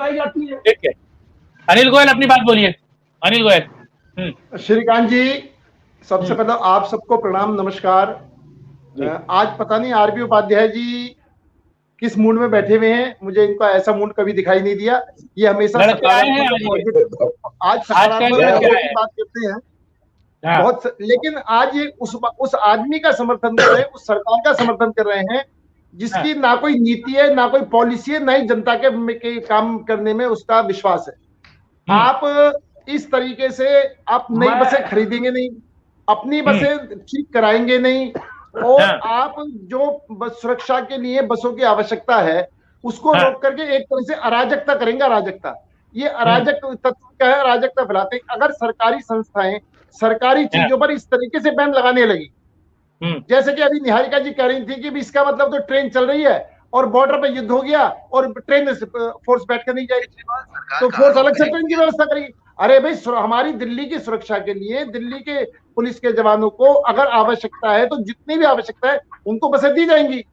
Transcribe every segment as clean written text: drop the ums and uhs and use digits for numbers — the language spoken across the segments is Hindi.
लगाई जाती है। ठीक है, अनिल गोयल अपनी बात बोलिए। अनिल गोयल। श्रीकांत जी, सबसे पहले आप सबको प्रणाम, नमस्कार। आज पता नहीं आरबी उपाध्याय जी किस मूड में बैठे हुए हैं, मुझे इनका ऐसा मूड कभी दिखाई नहीं दिया। ये हमेशा सकारात्मक, आज सकारात्मक की बात करते हैं बहुत, लेकिन आज ये उस आदमी का समर्थन कर रहे हैं, उस सरकार का समर्थन कर रहे हैं जिसकी ना कोई नीति है, ना कोई पॉलिसी है, ना ही जनता के काम करने में उसका विश्वास है। आप इस तरीके से आप नई बसें खरीदेंगे नहीं, अपनी बसें ठीक कराएंगे नहीं, और आप जो बस सुरक्षा के लिए बसों की आवश्यकता है उसको रोक करके एक तरह से अराजकता करेंगे। अराजकता, ये अराजक तत्व क्या है, अराजकता फैलाते हैं। अगर सरकारी संस्थाएं सरकारी चीजों पर इस तरीके से बैन लगाने लगी, जैसे कि अभी निहारिका जी कह रही थी कि इसका मतलब तो ट्रेन चल रही है और बॉर्डर पे युद्ध हो गया और ट्रेन में फोर्स बैठ कर नहीं जाएगी, तो फोर्स अलग से ट्रेन की व्यवस्था करेगी। अरे भाई, हमारी दिल्ली की सुरक्षा के लिए दिल्ली के पुलिस के जवानों को अगर आवश्यकता है तो जितनी भी आवश्यकता है उनको बसें दी जाएंगी।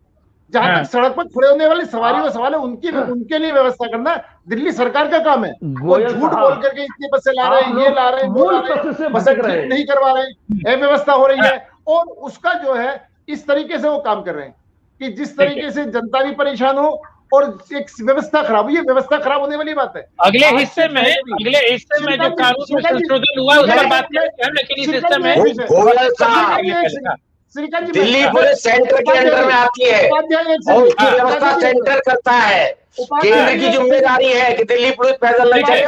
जहां तक सड़क पर खड़े होने वाली सवारी व सवाल है उनके लिए व्यवस्था करना दिल्ली सरकार का काम है। वो झूठ बोल करके इतनी बसें ला रहे हैं, ये ला रहे हैं, वो ला रहे हैं, बसें नहीं करवा रहे हैं, अव्यवस्था हो रही है, और उसका जो है इस तरीके से वो काम कर रहे हैं कि जिस तरीके से जनता भी परेशान हो और एक व्यवस्था खराब हुई है। व्यवस्था खराब होने वाली बात है। अगले हिस्से में जो कानून में संशोधन हुआ उस पर बात करते हैं, लेकिन इस हिस्से में दिल्ली पुलिस सेंटर के अंडर में आती है और उसकी व्यवस्था सेंटर करता है। केंद्र की जिम्मेदारी है कि दिल्ली पुलिस पैदल नहीं चले,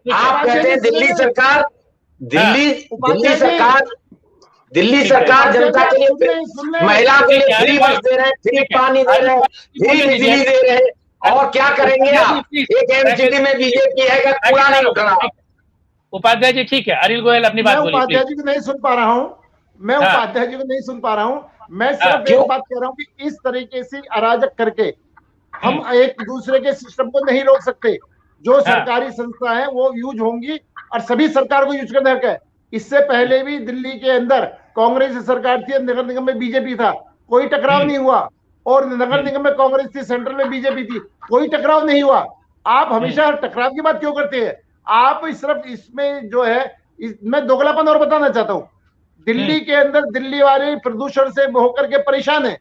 आप कहते हैं दिल्ली सरकार जनता के लिए, महिला के लिए फ्री बस दे रहे हैं, फ्री पानी दे रहे हैं, फ्री बिजली दे रहे हैं, और क्या करेंगे आप? एक एमसीडी में बीजेपी है कि कूड़ा नहीं उठ रहा। उपाध्याय जी ठीक है, अनिल गोयल अपनी बात बोलिए। उपाध्याय जी को नहीं सुन पा रहा हूँ, मैं उपाध्याय जी को नहीं सुन पा रहा हूँ। मैं सिर्फ एक बात कह रहा हूँ कि इस तरीके से अराजक करके हम एक दूसरे के सिस्टम को नहीं रोक सकते। जो सरकारी संस्था है वो यूज होंगी और सभी सरकार को यूज करने का है। इससे पहले भी दिल्ली के अंदर कांग्रेस की सरकार थी, नगर निगम में बीजेपी था, कोई टकराव नहीं हुआ, और नगर निगम में कांग्रेस थी, सेंट्रल में बीजेपी थी, कोई टकराव नहीं हुआ। आप हमेशा टकराव की बात क्यों करते हैं? आप सिर्फ इसमें जो है मैं दोगलापन और बताना चाहता हूं। दिल्ली के अंदर दिल्ली वाले प्रदूषण से होकर के परेशान है,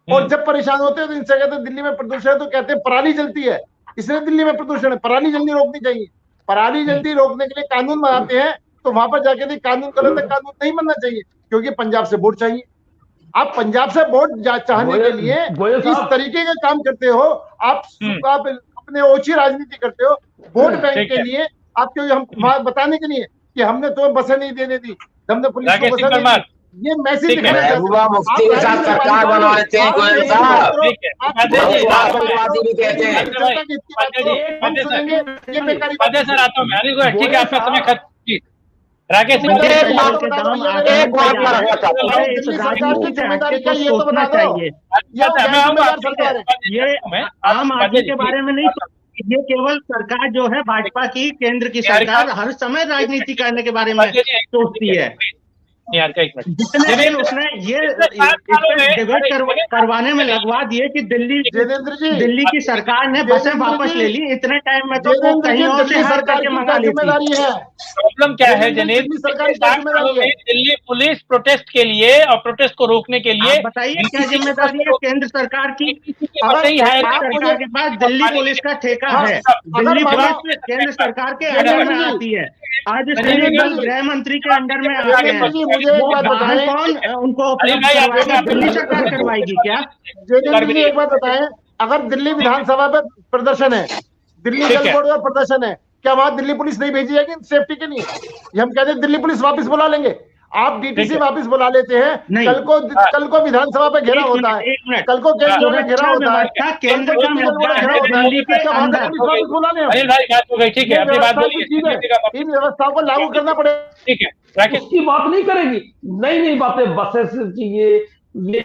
और जब परेशान होते हैं तो इनसे कहते हैं दिल्ली में प्रदूषण है, तो कहते हैं पराली जलती है इसलिए दिल्ली में प्रदूषण है, पराली जल्दी रोकनी चाहिए। पराली जल्दी रोकने के लिए कानून बनाते हैं, तो वहां पर जाके नहीं, कानून गलत है, कानून नहीं बनना चाहिए, क्योंकि पंजाब से वोट चाहिए। आप पंजाब से वोट चाहने के लिए इस तरीके का काम करते हो। आप अपने ओछी राजनीति करते हो वोट बैंक के लिए, आपके हम बताने के लिए कि हमने तुम्हें बसें नहीं देने दी, हमने पुलिस को बसें नहीं दी। ये मैसेज दिखाना चाहते हैं। मुफ्ती के साथ सरकार बना लेते हैं गोयल साहब, आतंकवादी भी कहते हैं। सर आता हूँ मैं, ठीक है, आपका समय खत्म। राकेश सिंह, एक बात मैं रखना चाहता हूँ, ये आम आदमी के बारे में नहीं, ये केवल सरकार जो है भाजपा की, केंद्र की सरकार हर समय राजनीति करने के बारे में सोचती है। जितने उसने ये डिबेट करवाने में लगवा दिए कि दिल्ली की सरकार ने बसें वापस ले ली, इतने टाइम में तो कहीं और से सरकार के मंगा ली थी। प्रॉब्लम क्या है जनेब? दिल्ली पुलिस प्रोटेस्ट के लिए और प्रोटेस्ट को रोकने के लिए, बताइए क्या जिम्मेदारी है केंद्र सरकार की? सरकार के पास दिल्ली पुलिस का ठेका है, दिल्ली पुलिस केंद्र सरकार के अंडर में आती है। आज गृह मंत्री के अंडर में आते हैं, वो वाहन कौन उनको दिल्ली सरकार करवाएगी क्या? एक बात बताएं, अगर दिल्ली विधानसभा पे प्रदर्शन है, दिल्ली जल बोर्ड पर प्रदर्शन है, क्या वहां दिल्ली पुलिस नहीं भेजी जाएगी सेफ्टी के लिए? ये हम कहते हैं दिल्ली पुलिस वापस बुला लेंगे, आप डीटीसी वापस बुला लेते हैं। कल को विधानसभा पे घेरा होता है, कल को केंद्र में घेरा होता है, केंद्र का मुद्दा है दिल्ली के अंदर। ठीक है, अपनी बात बोलिए। इन व्यवस्थाओं को लागू करना पड़ेगा। ठीक है, उसकी बात नहीं करेगी, नई बातें, बसेस चाहिए, ये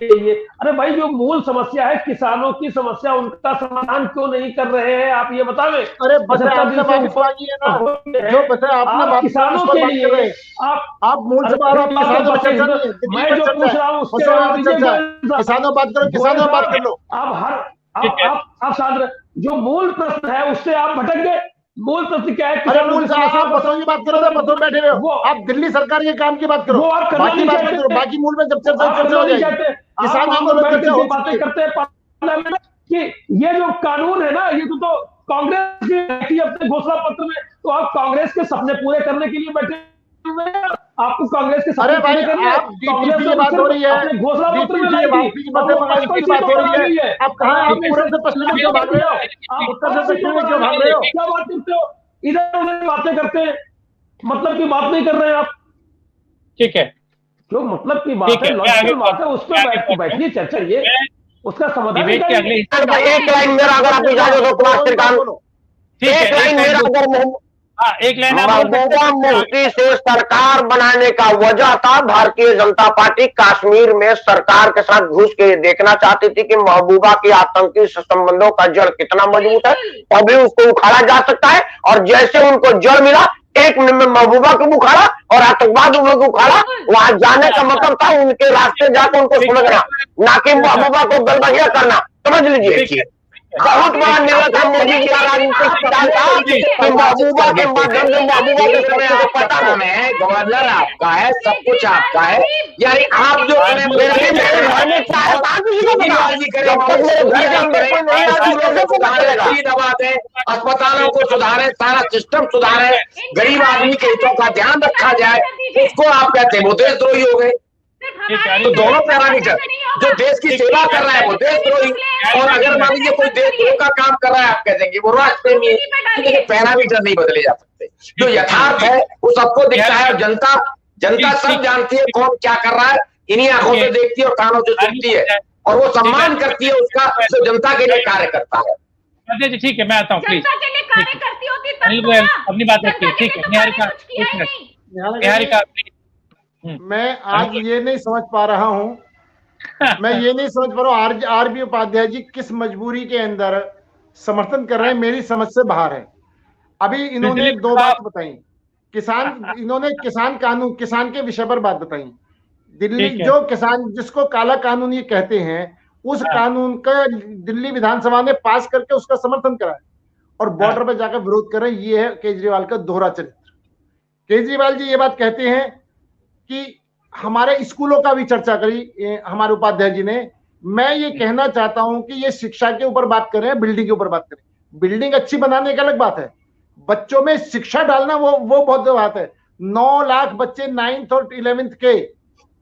अरे भाई, जो मूल समस्या है किसानों की समस्या, उनका समाधान क्यों नहीं कर रहे हैं आप? ये बतावे। अरे बसें आपने वापस मांगी है ना, जो बसें आपने किसानों के लिए आप मूल से बात, मैं जो पूछ रहा हूँ किसानों बात करो, किसानों बात कर लो। आप आप शांत, जो मूल प्रश्न है उससे आप भटक गए। मूल प्रश्न क्या है? अरे मूल आप बसों की बात करो ना, बसों बैठे हुए हो, आप दिल्ली सरकार के काम की बात करो, बाकी बात करो, बाकी मूल में जब चर्चा हो जाएगी किसान आंदोलन बातें करते हैं कि ये जो कानून है ना, ये तो कांग्रेस की अपने घोषणा पत्र में, तो आप कांग्रेस के सपने पूरे करने के लिए बैठे हुए हैं। आपको कांग्रेस के अरे भाई आप डीटीपी की बात हो रही है, घोषणा पत्र में वापसी की बात हो रही है, आप कहाँ आप पूर्व से पश्चिम में क्यों भाग रहे हो? आप उत्तर से दक्षिण में क्यों भाग रहे हो? क्या बात करते हो? इधर उधर बातें करते हैं, मतलब की बात नहीं कर रहे हैं आप। ठीक है, जो मतलब की बात है, लॉजिकल बात है, उस पर बैठिए, चर्चा ये उसका समाधान। डिबेट के अगले एक लाइन मेरा अगर आप इजाजत हो कुमार श्रीकांत, एक लाइन मेरा अगर एक लाइन महबूबा मुफ्ती से सरकार बनाने का वजह था, भारतीय जनता पार्टी कश्मीर में सरकार के साथ घुस के देखना चाहती थी कि महबूबा की आतंकी संबंधों का जड़ कितना मजबूत है, अभी उसको उखाड़ा जा सकता है। और जैसे उनको जड़ मिला, एक मिनट में महबूबा को उखाड़ा और आतंकवाद को उखाड़ा। वहां जाने का मतलब था उनके रास्ते जाकर उनको समझना, ना कि महबूबा को गलबहिया करना। समझ लीजिए, बहुत बड़ा निर्णय था मोदी जी का राजनीतिक सिद्धांत था। महबूबा के माध्यम से महबूबा के समय आपको पता है, गवर्नर आपका है, सब कुछ आपका है, यानी आप जो दबा दें, अस्पतालों को सुधारे, सारा सिस्टम सुधारे, गरीब आदमी के हितों का ध्यान रखा जाए, उसको आप कहते हैं वो देशद्रोही हो गए। तो दोनों पैरामीटर, जो देश की सेवा कर रहा है वो देशद्रोही, और अगर मान लीजिए कोई देशद्रोह का काम कर रहा है आप कह देंगे वो राष्ट्रप्रेमी है। तो पैरामीटर नहीं बदले जा सकते, जो यथार्थ है वो सबको दिखता है, और जनता सब जानती है कौन क्या कर रहा है, इन्हीं आंखों से देखती है और कानों से सुनती है, और वो सम्मान करती है उसका जो जनता के लिए कार्य करता है। ठीक है, मैं आता हूँ प्लीज, अपनी बात रखिए। ठीक है, निहारिका मैं आज ये नहीं समझ पा रहा हूं, मैं ये नहीं समझ पा रहा हूँ आरबी उपाध्याय जी किस मजबूरी के अंदर समर्थन कर रहे हैं, मेरी समझ से बाहर है। अभी इन्होंने दो बात बताई, इन्होंने किसान कानून, किसान के विषय पर बात बताई। दिल्ली जो किसान जिसको काला कानून ये कहते हैं, उस कानून का दिल्ली विधानसभा ने पास करके उसका समर्थन करा है, और बॉर्डर पर जाकर विरोध कर रहे हैं। ये है केजरीवाल का दोहरा चरित्र। केजरीवाल जी ये बात कहते हैं कि हमारे स्कूलों का भी चर्चा करी हमारे उपाध्याय जी ने। मैं ये कहना चाहता हूं कि ये शिक्षा के ऊपर बात करें, बिल्डिंग के ऊपर बात करें। बिल्डिंग अच्छी बनाने की अलग बात है, बच्चों में शिक्षा डालना वो बहुत बात है। 9 लाख बच्चे 9th और 11th के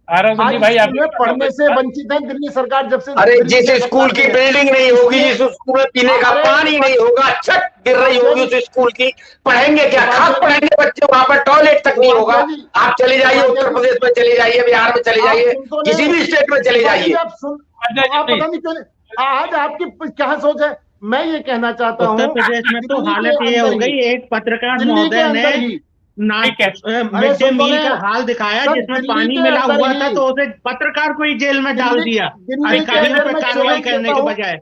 भाई पढ़ने से वंचित है दिल्ली सरकार जब से। अरे जिस स्कूल की बिल्डिंग नहीं होगी, जिस स्कूल में पीने का पानी नहीं होगा, छत गिर रही होगी उस स्कूल की, पढ़ेंगे क्या? खास पढ़ेंगे बच्चे, वहां पर टॉयलेट तक नहीं होगा। आप चले जाइए उत्तर प्रदेश में, चले जाइए बिहार में, चले जाइए किसी भी स्टेट में चले जाइए। आप पता नहीं क्यों आज आपकी क्या सोच है। मैं ये कहना चाहता हूँ, उत्तर प्रदेश में तो हालत ये हो गई, एक पत्रकार महोदय ने मिड डे मील का हाल दिखाया जिसमें पानी मिला हुआ था, तो उसे पत्रकार को ही जेल में डाल दिया अधिकारियों पर कार्रवाई करने के बजाय।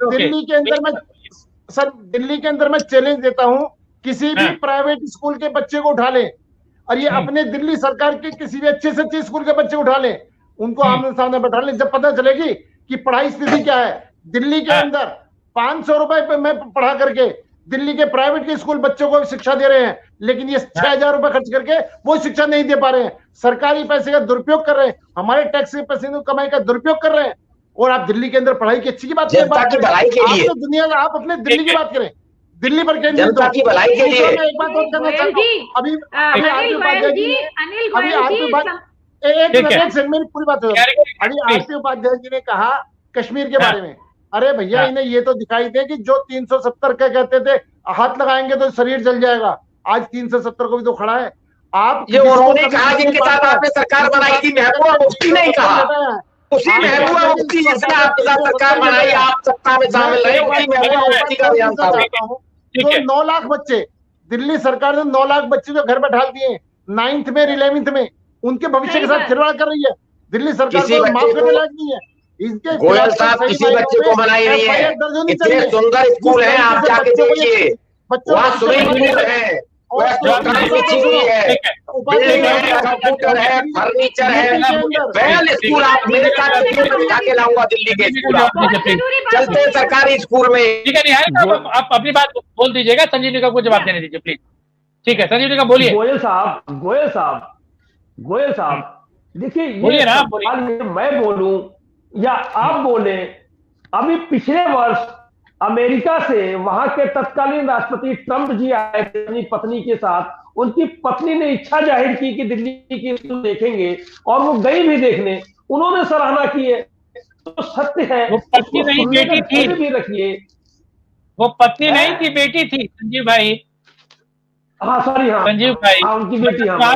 दिल्ली के अंदर मैं चैलेंज देता हूं, किसी भी प्राइवेट स्कूल के बच्चे को उठा लें, और ये अपने दिल्ली सरकार के किसी भी अच्छे से अच्छे स्कूल के बच्चे उठा लें, उनको आमने सामने बैठा लें, जब पता चलेगी कि पढ़ाई स्थिति क्या है। दिल्ली के अंदर 500 रुपए में पढ़ा करके दिल्ली के प्राइवेट के स्कूल बच्चों को शिक्षा दे रहे हैं, लेकिन ये 6000 रुपए खर्च करके वो शिक्षा नहीं दे पा रहे हैं। सरकारी पैसे का दुरुपयोग कर रहे हैं, हमारे टैक्स के पैसे कमाई का दुरुपयोग कर रहे हैं, और आप दिल्ली के अंदर पढ़ाई की अच्छी की बात करें, दुनिया आप अपने दिल्ली की बात करें, दिल्ली पर जनता की भलाई के लिए। एक बात और करना चाहता हूँ, अभी आरपी उपाध्याय जी मेरी पूरी बात हो, अभी आरपी उपाध्याय जी ने कहा कश्मीर के बारे में। अरे भैया इन्हें ये तो दिखाई दे कि जो 370 का कहते थे हाथ लगाएंगे तो शरीर जल जाएगा, आज 370 को भी तो खड़ा है। आप ये उन्होंने कहा जिनके साथ आपने सरकार बनाई थी, महबूबा मुफ्ती नहीं कहा, उसी महबूबा मुफ्ती जिसने आपके साथ सरकार बनाई, आप सत्ता में शामिल रहे, उसी महबूबा मुफ्ती का ध्यान था। जो 9 लाख बच्चे दिल्ली सरकार ने 9 लाख बच्चे जो घर बैठा दिए 9th में 11th में, उनके भविष्य के साथ खिलवाड़ कर रही है दिल्ली सरकार को, माफ करने लायक नहीं है। गोयल साहब किसी बच्चे को मनाई नहीं है, इतने सुंदर स्कूल हैं, आप जाके देखिए, वहाँ स्विमिंग पूल है, कंप्यूटर है, फर्नीचर है, वेल स्कूल आप मेरे साथ दिखा के लाऊंगा दिल्ली के स्कूल, चलते हैं सरकारी स्कूल में। ठीक है निहाल साहब, आप अपनी बात बोल दीजिएगा, संजीव निकम को जवाब देने दीजिए प्लीज। ठीक है संजीव निकम बोलिए। गोयल साहब देखिए, बोलिए ना, मैं बोलूं या आप बोले, अभी पिछले वर्ष अमेरिका से वहां के तत्कालीन राष्ट्रपति ट्रंप जी आए थे अपनी पत्नी के साथ। उनकी पत्नी ने इच्छा जाहिर की कि दिल्ली की स्कूल देखेंगे और वो गई भी देखने, उन्होंने सराहना की है, तो सत्य है। वो पत्नी नहीं बेटी थी, भी रखिए, वो पत्नी नहीं थी बेटी थी संजीव भाई। हाँ सॉरी, हाँ संजीव भाई, हाँ उनकी बेटी, हाँ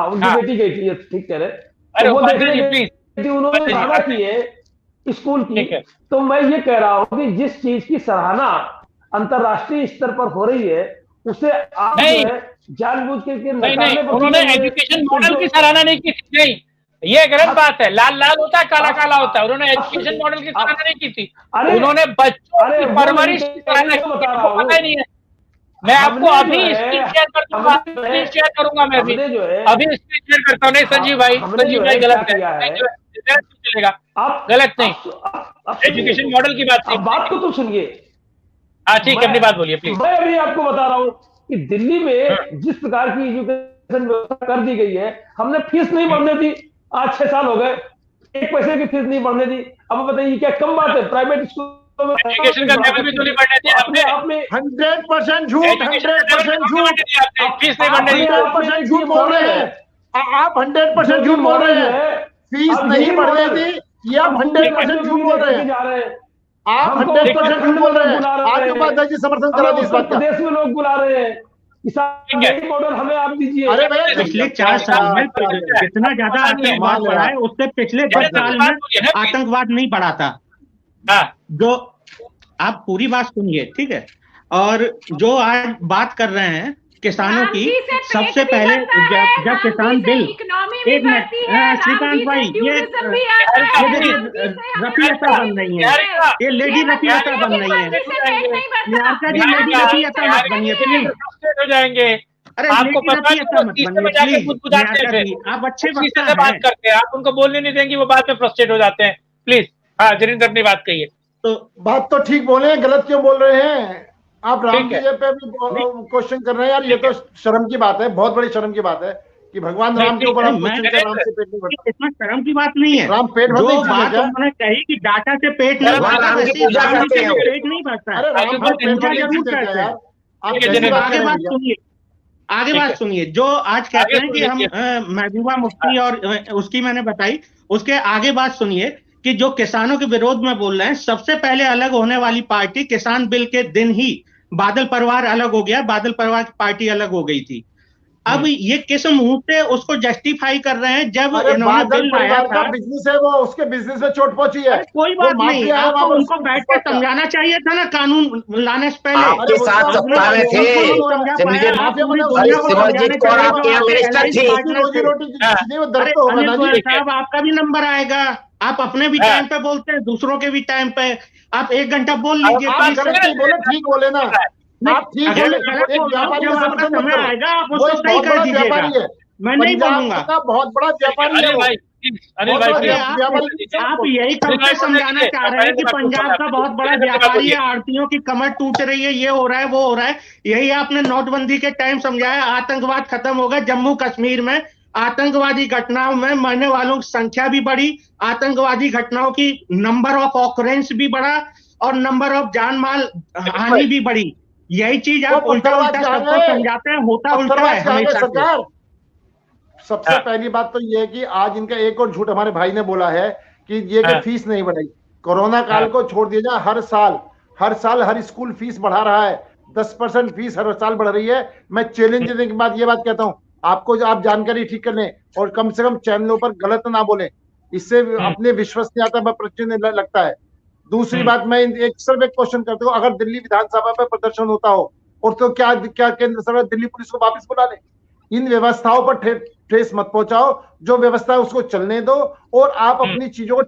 उनकी बेटी गई थी, ठीक कह रहे। अरे वो देखने प्लीज, उन्होंने सराहना की है स्कूल की। तो मैं ये कह रहा हूँ कि जिस चीज की सराहना अंतरराष्ट्रीय स्तर पर हो रही है, उसे आप जानबूझ के नहीं, उन्होंने एजुकेशन मॉडल की सराहना नहीं की थी। नहीं, ये गलत बात है। लाल लाल होता है, काला काला होता है। उन्होंने एजुकेशन मॉडल की सराहना नहीं की थी, उन्होंने बच्चों की परवरिश की सराहना की। पता ही नहीं है। मैं आपको अभी स्क्रीन शेयर कर दूंगा, स्क्रीन शेयर करूंगा मैं अभी स्क्रीन शेयर करता हूँ। नहीं संजीव भाई गलत है, चलेगा, गलत नहीं। एजुकेशन मॉडल की बात को तो सुनिए। हाँ ठीक है, अपनी बात बोलिए प्लीज। मैं अभी आपको बता रहा हूँ कि दिल्ली में जिस प्रकार की एजुकेशन व्यवस्था कर दी गई है, हमने फीस नहीं बढ़ने दी। आज 6 साल हो गए, 1 पैसे की फीस नहीं बढ़ने दी। अब बताइए क्या कम बात है? प्राइवेट स्कूल एजुकेशन का लेवल भी तो नहीं बढ़ने दिया आपने। 100% झूठ, 100% झूठ, फीस नहीं बढ़ने दी। 100% झूठ बोल रहे हैं आप, 100% झूठ बोल रहे हैं। फीस नहीं बढ़ने दी, ये आप 100% झूठ बोल रहे हैं। आप 100% झूठ बोल रहे हैं। आपके पास जी समर्थन करा दी इस बात का। प्रदेश में लोग बुला रहे हैं, किसान मॉडल हमें आप दीजिए। अरे भैया, पिछले 4 साल में जितना ज्यादा आतंकवाद बढ़ा है, उससे पिछले 10 साल में आतंकवाद नहीं बढ़ा था। जो आप पूरी बात सुनिए, ठीक है। और जो आज बात कर रहे हैं किसानों की, सबसे पहले जब किसान बिल, एक मिनट श्रीकांत भाई, ये रफियता बन रही है, ये लेडी रफियता बन रही है। निहारिका जी, लेडी रफियता मत बनिए प्लीज, हो जाएंगे। अरे आपको पता है मत बनिए प्लीज। आप अच्छे बात करते हैं, आप उनको बोलने नहीं देंगे, वो बाद में फ्रस्ट्रेट हो जाते हैं। प्लीज, हाँ जरिंदर अपनी बात कहिए। तो बात तो ठीक बोले, गलत क्यों बोल रहे हैं आप? राम जी पे भी क्वेश्चन कर रहे हैं यार, ये तो शर्म की बात है, बहुत बड़ी शर्म की बात है कि भगवान राम के ऊपर हम क्वेश्चन कर रहे हैं। राम से पेट नहीं भरता, इसमें शर्म की बात नहीं है। राम पेट भरता, जो बात उन्होंने कही कि डाटा से पेट नहीं भरता, पेट नहीं भरता। अरे राम पेट जरूर करते हैं। आगे बात सुनिए। जो आज कहते हैं कि हम महबूबा मुफ्ती और उसकी मैंने बताई, उसके आगे बात सुनिए कि जो किसानों के विरोध में बोल रहे हैं, सबसे पहले अलग होने वाली पार्टी किसान बिल के दिन ही बादल परिवार अलग हो गया, बादल परिवार की पार्टी अलग हो गई थी। अब ये किस मुंह से उसको जस्टिफाई कर रहे हैं? जब इन्होंने बिल लाया था, बिजनेस है वो, उसके बिजनेस में चोट पहुंची है। कोई बात नहीं, आपको उनको बैठ के समझाना चाहिए था ना, कानून लाने से पहले। आपके साथ सत्ता में थे साहब, आपका भी नंबर आएगा। आप अपने भी टाइम पे बोलते हैं, दूसरों के भी टाइम पे। आप 1 घंटा बोल लीजिए। ठीक बोले ना आप, ठीक बोले। एक व्यापारी का समर्थन समय आएगा, आप उसको सही कर दीजिएगा। मैं नहीं बोलूंगा, बहुत बड़ा व्यापारी है। आप यही कब से समझाना चाह रहे हैं कि पंजाब का बहुत बड़ा व्यापारी है, आड़तियों की कमर टूट रही है, ये हो रहा है, वो हो रहा है। यही आपने नोटबंदी के टाइम समझाया। आतंकवाद खत्म होगा। जम्मू कश्मीर में आतंकवादी घटनाओं में मरने वालों की संख्या भी बढ़ी, आतंकवादी घटनाओं की नंबर ऑफ ऑकरेंस भी बढ़ा और नंबर ऑफ जान माल हानि भी बढ़ी। यही चीज आप उल्टा सबको समझाते हैं, होता उल्टा है हमेशा। सरकार, सबसे पहली बात तो ये है कि आज इनका एक और झूठ हमारे भाई ने बोला है कि ये फीस नहीं बढ़ाई। कोरोना काल को छोड़ दिया जाए, हर साल हर स्कूल फीस बढ़ा रहा है। 10% फीस हर साल बढ़ रही है। मैं चैलेंज देने के बाद ये बात कहता हूँ, आपको आप जानकारी ठीक कर लें और कम से कम चैनलों पर गलत ना बोले, इससे अपने विश्वसनीयता पर प्रश्न लगता है। दूसरी बात, मैं सिर्फ एक क्वेश्चन करता हूँ, अगर दिल्ली विधानसभा में प्रदर्शन होता हो और तो क्या केंद्र सरकार दिल्ली पुलिस को वापस बुला ले? इन व्यवस्थाओं पर ठेस मत पहुंचाओ। जो व्यवस्था है उसको चलने दो और आप अपनी चीजों को